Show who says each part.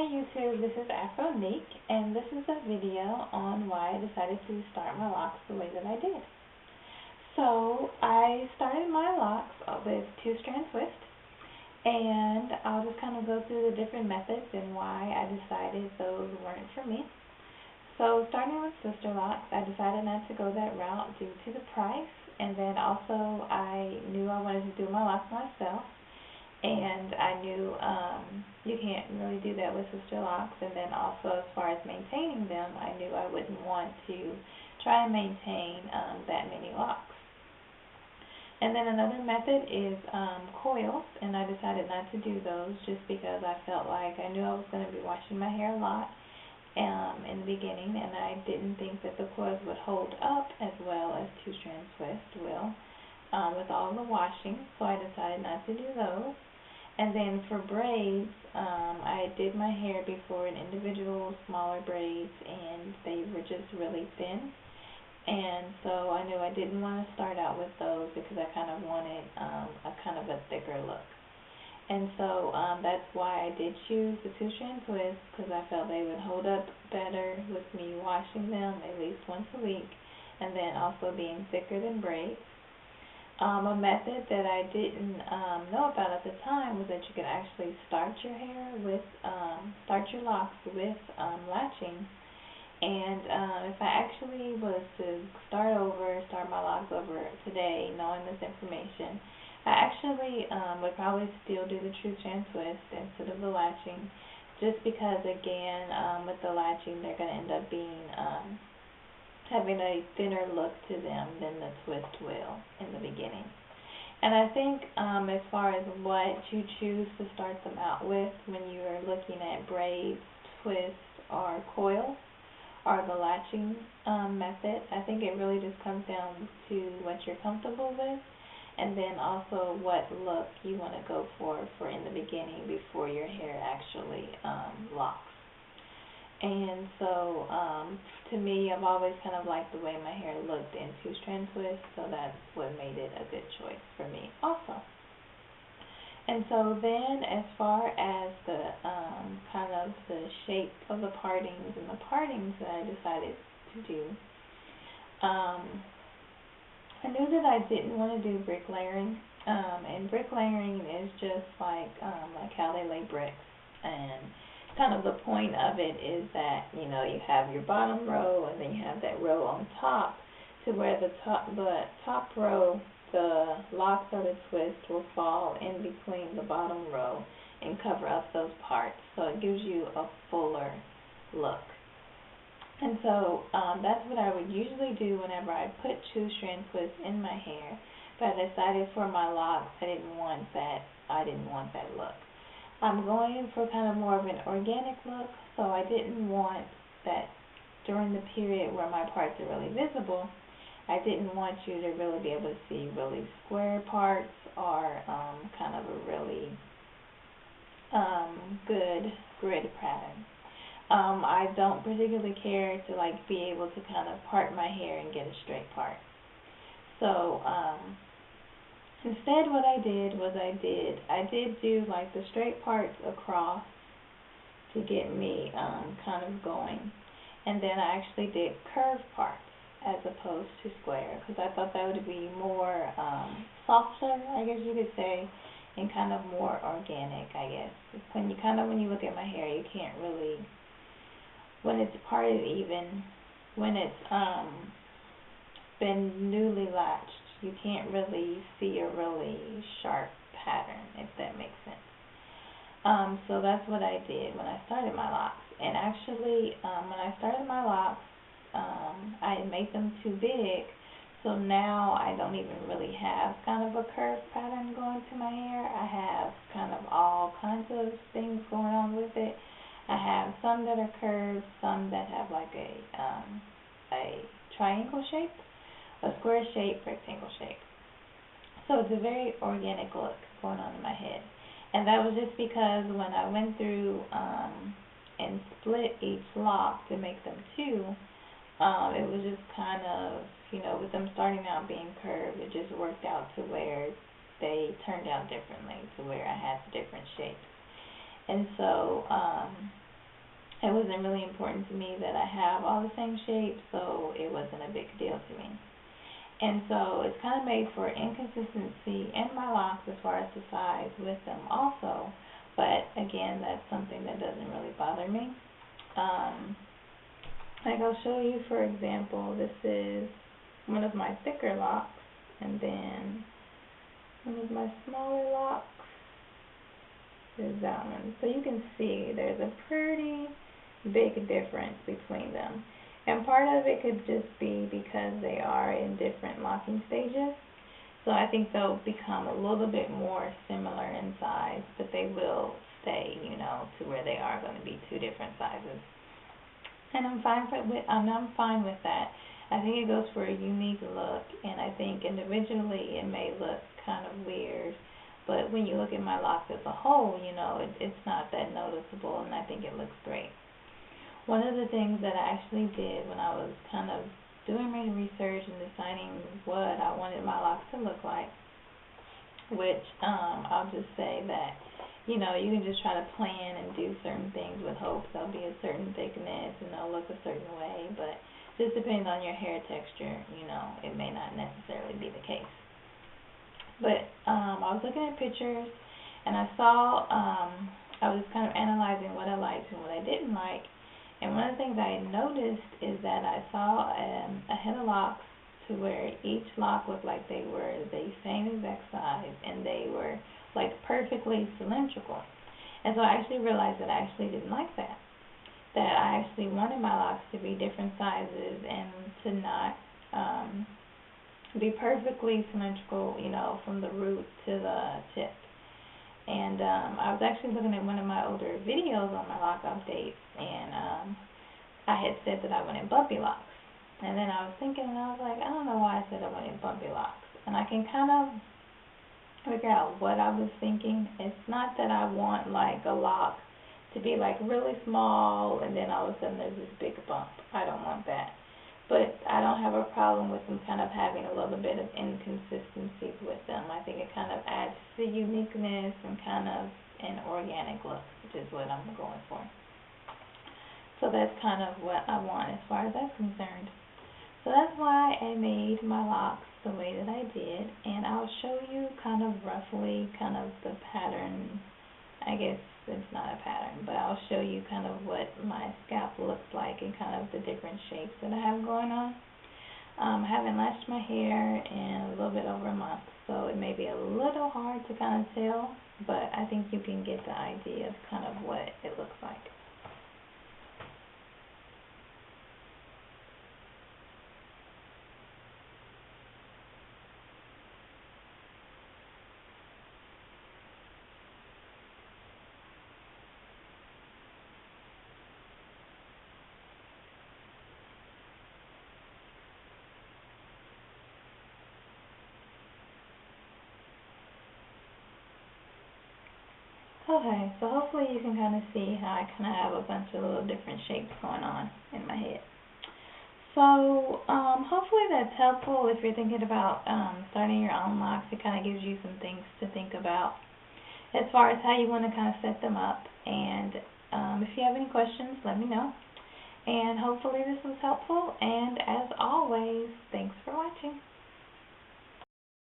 Speaker 1: Hey YouTube, this is Afronique, and this is a video on why I decided to start my locks the way that I did. So, I started my locks with 2-strand twist, and I'll just kind of go through the different methods and why I decided those weren't for me. So, starting with sister locks, I decided not to go that route due to the price, and then also I knew I wanted to do my locks myself. And I knew you can't really do that with sister locks. And then also as far as maintaining them, I knew I wouldn't want to try and maintain that many locks. And then another method is coils, and I decided not to do those just because I felt like I knew I was going to be washing my hair a lot in the beginning, and I didn't think that the coils would hold up as well as 2-strand twist will with all the washing, so I decided not to do those. And then for braids, I did my hair before in individual smaller braids, and they were just really thin. And so I knew I didn't want to start out with those because I kind of wanted a kind of a thicker look. And so that's why I did choose the 2-strand twist, because I felt they would hold up better with me washing them at least once a week, and then also being thicker than braids. A method that I didn't know about at the time was that you could actually start your hair with, start your locks with latching. And if I actually was to start my locks over today, knowing this information, I actually would probably still do the 2-strand twist instead of the latching, just because, again, with the latching, they're going to end up being having a thinner look to them than the twist will in the beginning. And I think as far as what you choose to start them out with when you are looking at braids, twists, or coils, or the latching method, I think it really just comes down to what you're comfortable with, and then also what look you want to go for in the beginning before your hair actually locks. And so, to me, I've always kind of liked the way my hair looked in 2-strand twist, so that's what made it a good choice for me also. And so then, as far as the kind of the shape of the partings and the partings that I decided to do, I knew that I didn't want to do brick layering, and brick layering is just like how they lay bricks, and kind of the point of it is that, you know, you have your bottom row and then you have that row on top, to where the top row, the locks or the twist will fall in between the bottom row and cover up those parts, so it gives you a fuller look. And so that's what I would usually do whenever I put 2-strand twists in my hair, but I decided for my locks I didn't want that look. I'm going for kind of more of an organic look, so I didn't want that during the period where my parts are really visible. I didn't want you to really be able to see really square parts or kind of a really good grid pattern. I don't particularly care to be able to kind of part my hair and get a straight part. So instead, what I did was I did do the straight parts across to get me kind of going, and then I actually did curved parts as opposed to square, because I thought that would be more softer, I guess you could say, and kind of more organic, I guess. When you look at my hair, you can't really, when it's parted even, when it's been newly latched, you can't really see a really sharp pattern, if that makes sense. So that's what I did when I started my locks. And actually, when I started my locks, I made them too big, so now I don't even really have kind of a curved pattern going to my hair. I have kind of all kinds of things going on with it. I have some that are curved, some that have a triangle shape, a square shape, rectangle shape. So it's a very organic look going on in my head. And that was just because when I went through and split each lock to make them two, it was just kind of, with them starting out being curved, it just worked out to where they turned out differently, to where I had different shapes. And so it wasn't really important to me that I have all the same shapes, so it wasn't a big deal to me. And so it's kind of made for inconsistency in my locks as far as the size with them also. But again, that's something that doesn't really bother me. Um, like I'll show you, for example, this is one of my thicker locks, and then one of my smaller locks is that one. So you can see there's a pretty big difference between them. And part of it could just be because they are in different locking stages. So I think they'll become a little bit more similar in size, but they will stay, to where they are going to be two different sizes. And I'm fine with that. I think it goes for a unique look, and I think individually it may look kind of weird, but when you look at my locks as a whole, it's not that noticeable, and I think it looks great. One of the things that I actually did when I was kind of doing my research and deciding what I wanted my locks to look like, which I'll just say that, you can just try to plan and do certain things with hopes they'll be a certain thickness and they'll look a certain way, but just depending on your hair texture, it may not necessarily be the case. But I was looking at pictures, and I saw, I was kind of analyzing what I liked and what I didn't like. And one of the things I had noticed is that I saw a head of locks to where each lock looked like they were the same exact size, and they were like perfectly cylindrical. And so I actually realized that I actually didn't like that. That I actually wanted my locks to be different sizes and to not be perfectly symmetrical, from the root to the tip. And I was actually looking at one of my older videos on my lock updates, and I had said that I wanted bumpy locks. And then I was thinking, and I was like, I don't know why I said I wanted bumpy locks. And I can kind of figure out what I was thinking. It's not that I want like a lock to be like really small and then all of a sudden there's this big bump. I don't want that. But I don't have a problem with them kind of having a little bit of inconsistency with them. I think it kind of adds to uniqueness and kind of an organic look, which is what I'm going for. So that's kind of what I want as far as that's concerned. So that's why I made my locks the way that I did, and I'll show you kind of roughly kind of the pattern. I guess it's not a pattern, but I'll show you kind of what my scalp looks like and kind of the different shapes that I have going on. I haven't lashed my hair in a little bit over a month, so it may be a little hard to kind of tell, but I think you can get the idea of kind of what it looks like. Okay, so hopefully you can kind of see how I kind of have a bunch of little different shapes going on in my head. So hopefully that's helpful if you're thinking about starting your own locks. It kind of gives you some things to think about as far as how you want to kind of set them up. And if you have any questions, let me know. And hopefully this was helpful. And as always, thanks for watching.